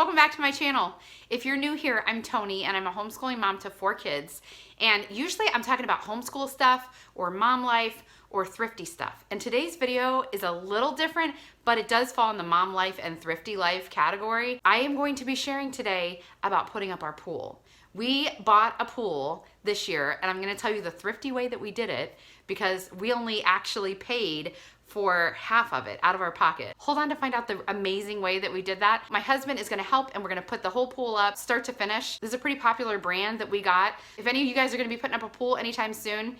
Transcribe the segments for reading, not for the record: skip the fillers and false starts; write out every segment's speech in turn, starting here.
welcome back to my channel. If you're new here, I'm Toni and I'm a homeschooling mom to 4 kids. And usually I'm talking about homeschool stuff or mom life or thrifty stuff. And today's video is a little different, but it does fall in the mom life and thrifty life category. I am going to be sharing today about putting up our pool. We bought a pool this year, and I'm gonna tell you the thrifty way that we did it because we only actually paid for half of it out of our pocket. Hold on to find out the amazing way that we did that. My husband is gonna help, and we're gonna put the whole pool up start to finish. This is a pretty popular brand that we got. If any of you guys are gonna be putting up a pool anytime soon,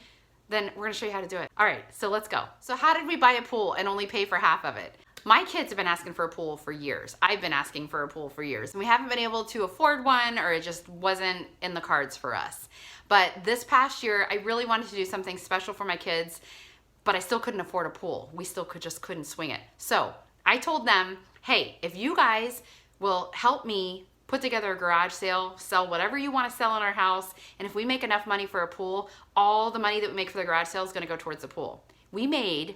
then we're gonna show you how to do it. All right, so let's go. So how did we buy a pool and only pay for half of it? My kids have been asking for a pool for years. I've been asking for a pool for years. And we haven't been able to afford one, or it just wasn't in the cards for us. But this past year, I really wanted to do something special for my kids, but I still couldn't afford a pool. We still just couldn't swing it. So I told them, hey, if you guys will help me put together a garage sale, sell whatever you want to sell in our house, and if we make enough money for a pool, all the money that we make for the garage sale is gonna go towards the pool. We made,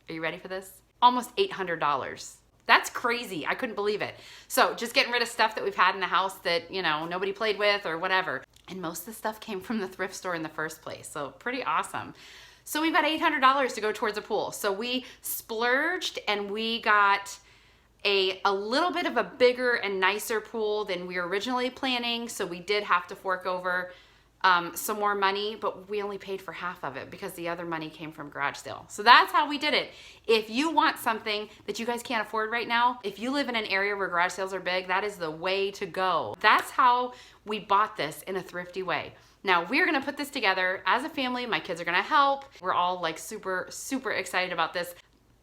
are you ready for this? Almost $800. That's crazy. I couldn't believe it. So just getting rid of stuff that we've had in the house that, you know, nobody played with or whatever. And most of the stuff came from the thrift store in the first place. So pretty awesome. So we've got $800 to go towards a pool. So we splurged and we got a little bit of a bigger and nicer pool than we were originally planning. So we did have to fork over some more money, but we only paid for half of it because the other money came from garage sale. So that's how we did it. If you want something that you guys can't afford right now, if you live in an area where garage sales are big, that is the way to go. That's how we bought this in a thrifty way. Now we're gonna put this together as a family. My kids are gonna help. We're all like super, super excited about this.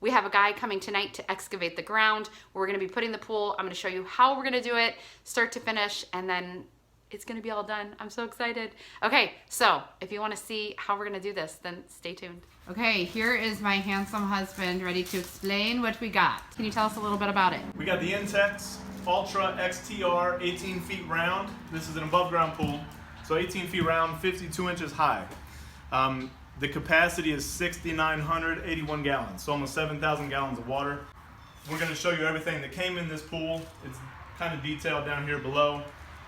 We have a guy coming tonight to excavate the ground. We're gonna be putting the pool. I'm gonna show you how we're gonna do it, start to finish, and then it's gonna be all done. I'm so excited. Okay, so if you wanna see how we're gonna do this, then stay tuned. Okay, here is my handsome husband ready to explain what we got. Can you tell us a little bit about it? We got the Intex Ultra XTR 18 feet round. This is an above ground pool. So 18 feet round, 52 inches high. The capacity is 6,981 gallons, so almost 7,000 gallons of water. We're gonna show you everything that came in this pool. It's kind of detailed down here below.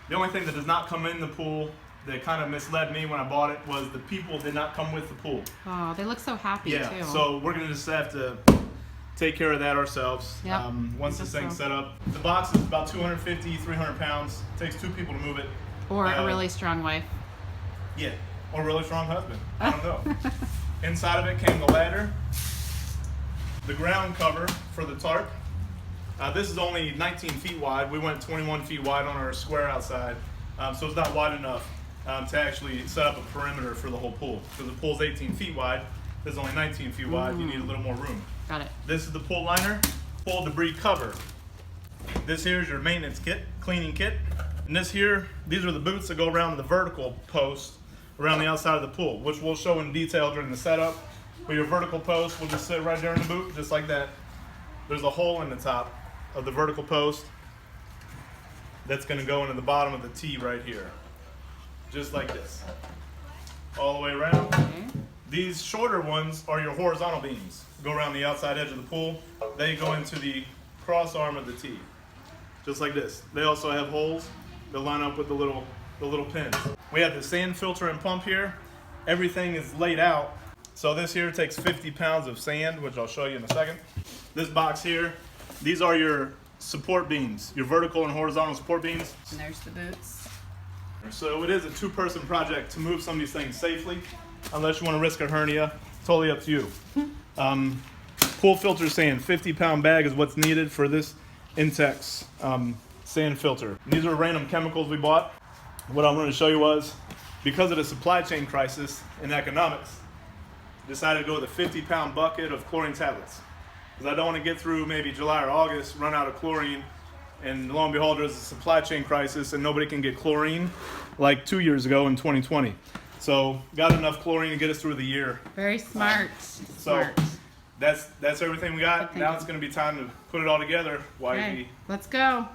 The only thing that does not come in the pool that kind of misled me when I bought it was the people did not come with the pool. Oh, they look so happy too. So we're gonna just have to take care of that ourselves. Yep. Once this thing's set up. The box is about 250, 300 pounds. It takes 2 people to move it. Or a really strong wife. Yeah, or a really strong husband. I don't know. Inside of it came the ladder, the ground cover for the tarp. This is only 19 feet wide. We went 21 feet wide on our square outside, so it's not wide enough to actually set up a perimeter for the whole pool. Because the pool's 18 feet wide, this is only 19 feet wide, you need a little more room. Got it. This is the pool liner, pool debris cover. This here is your maintenance kit, cleaning kit. And this here, these are the boots that go around the vertical post around the outside of the pool, which we'll show in detail during the setup. But your vertical post will just sit right there in the boot, just like that. There's a hole in the top of the vertical post that's gonna go into the bottom of the T right here. Just like this. All the way around. Okay. These shorter ones are your horizontal beams. Go around the outside edge of the pool. They go into the cross arm of the T. Just like this. They also have holes that line up with the little pins. We have the sand filter and pump here. Everything is laid out. So this here takes 50 pounds of sand, which I'll show you in a second. This box here, these are your support beams, your vertical and horizontal support beams. And there's the boots. So it is a 2-person project to move some of these things safely, unless you want to risk a hernia. Totally up to you. Pool filter sand, 50-pound bag is what's needed for this Intex sand filter. These are random chemicals we bought. What I wanted to show you was, because of the supply chain crisis in economics, decided to go with a 50-pound bucket of chlorine tablets. Because I don't want to get through maybe July or August, run out of chlorine, and lo and behold, there's a supply chain crisis and nobody can get chlorine like 2 years ago in 2020. So got enough chlorine to get us through the year. Very smart. Smart. That's everything we got. Now it's going to be time to put it all together. Okay, let's go.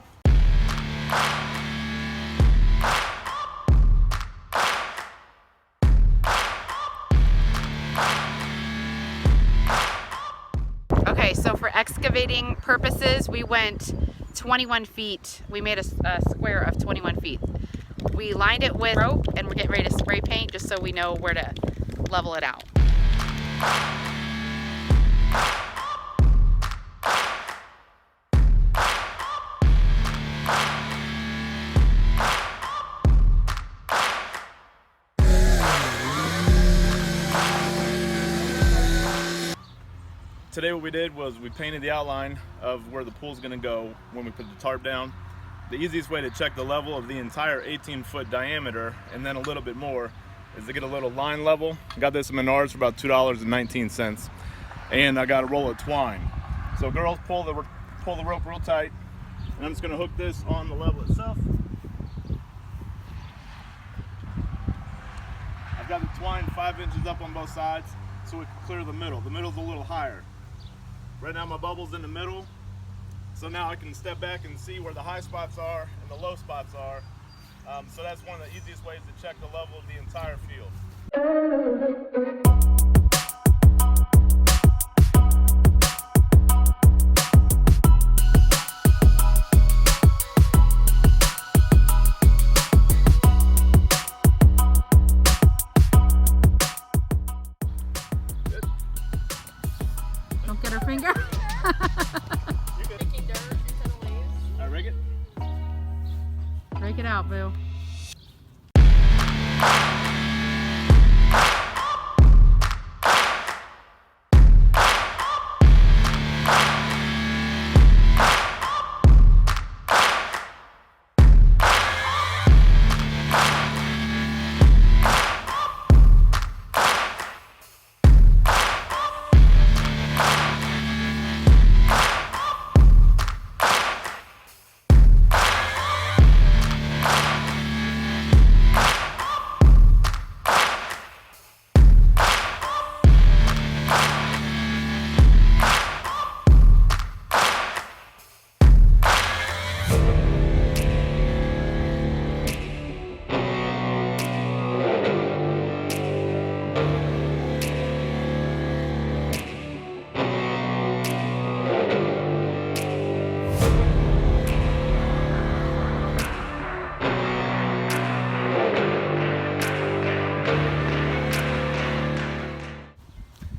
Okay, so for excavating purposes, we went 21 feet. We made a square of 21 feet. We lined it with rope and we're getting ready to spray paint just so we know where to level it out. Today what we did was we painted the outline of where the pool's gonna go when we put the tarp down. The easiest way to check the level of the entire 18-foot diameter and then a little bit more is to get a little line level. I got this at Menards for about $2.19, and I got a roll of twine. So girls, pull the rope real tight, and I'm just gonna hook this on the level itself. I've got the twine 5 inches up on both sides so we can clear the middle. The middle's a little higher. Right now my bubble's in the middle, so now I can step back and see where the high spots are and the low spots are. So that's one of the easiest ways to check the level of the entire field. Don't get her finger. Making dirt instead of leaves. All right, rig it. Break it out, boo.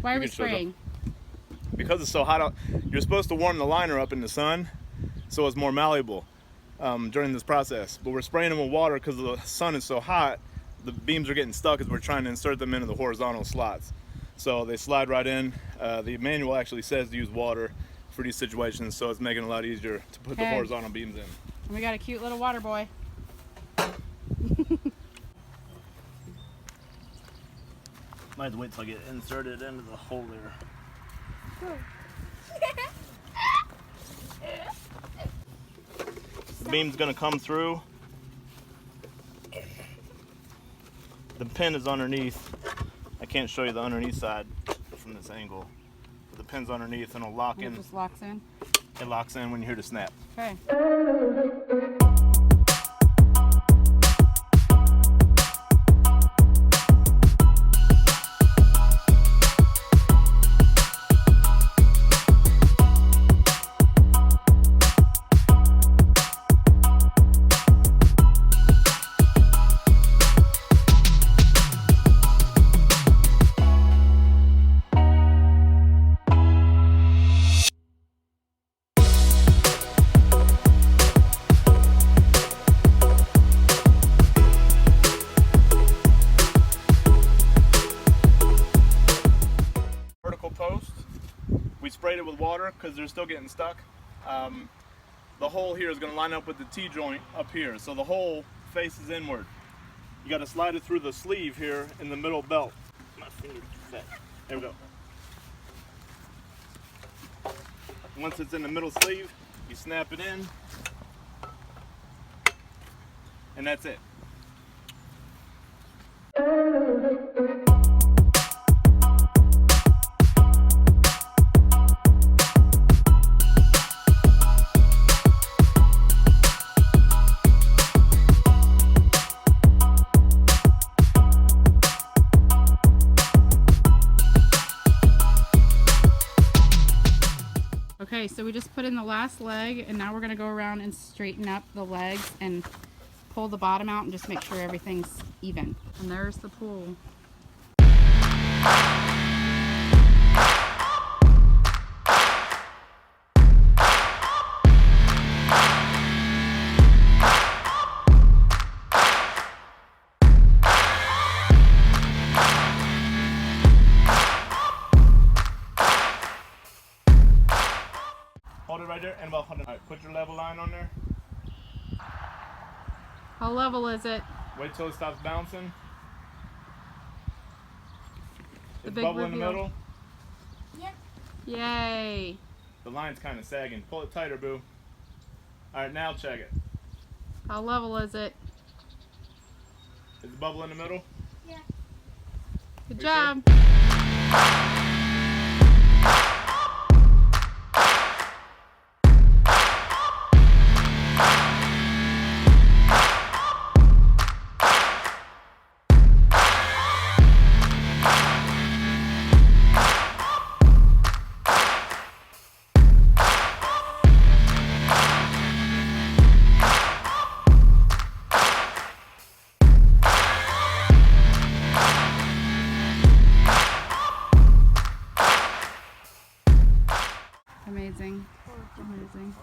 Why are we spraying? Because it's so hot out, you're supposed to warm the liner up in the sun so it's more malleable during this process. But we're spraying them with water because the sun is so hot, the beams are getting stuck as we're trying to insert them into the horizontal slots. So they slide right in. The manual actually says to use water for these situations, so it's making it a lot easier to put the horizontal beams in. And we got a cute little water boy. Might have to wait till I get inserted into the hole there. The beam's gonna come through. The pin is underneath. I can't show you the underneath side from this angle. But the pin's underneath and it'll lock in. It just locks in. It locks in when you hear the snap. Okay. We sprayed it with water because they're still getting stuck. The hole here is going to line up with the T-joint up here, so the hole faces inward. You got to slide it through the sleeve here in the middle belt. My finger's too fat. There we go. Once it's in the middle sleeve, you snap it in, and that's it. Okay, Okay, so we just put in the last leg, and now we're going to go around and straighten up the legs and pull the bottom out and just make sure everything's even. And there's the pool. Hold it right there and about 100. All right, put your level line on there. How level is it? Wait till it stops bouncing. The It's big bubble in the reveal. middle. Yep. Yay! The line's kind of sagging. Pull it tighter, boo. All right, now check it. How level is it? Is the bubble in the middle? Yeah. Good Are you job. Amazing. Amazing.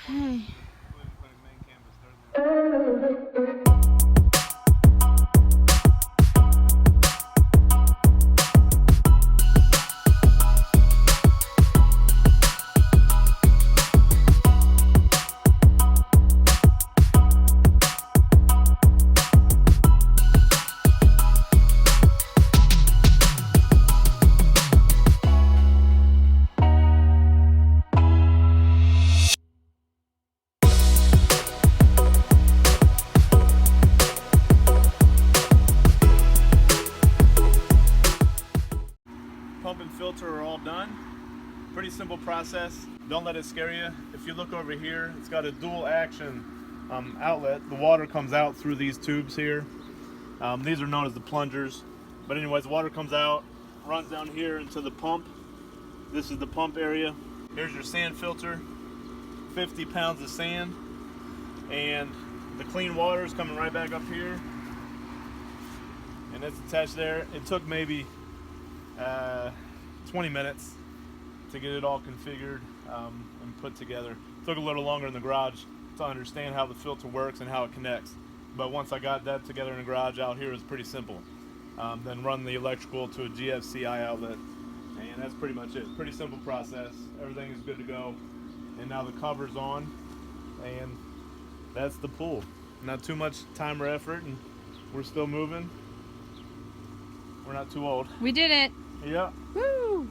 Okay. Pump and filter are all done. Pretty simple process. Don't let it scare you. If you look over here, it's got a dual action outlet. The water comes out through these tubes here. These are known as the plungers. But anyways, the water comes out, runs down here into the pump. This is the pump area. Here's your sand filter, 50 pounds of sand. And the clean water is coming right back up here. And it's attached there. It took maybe 20 minutes to get it all configured and put together. It took a little longer in the garage to understand how the filter works and how it connects. But once I got that together in the garage, out here is pretty simple. Then run the electrical to a GFCI outlet, and that's pretty much it. Pretty simple process. Everything is good to go. And now the cover's on, and that's the pool. Not too much time or effort, and we're still moving. We're not too old. We did it. Yeah. Woo!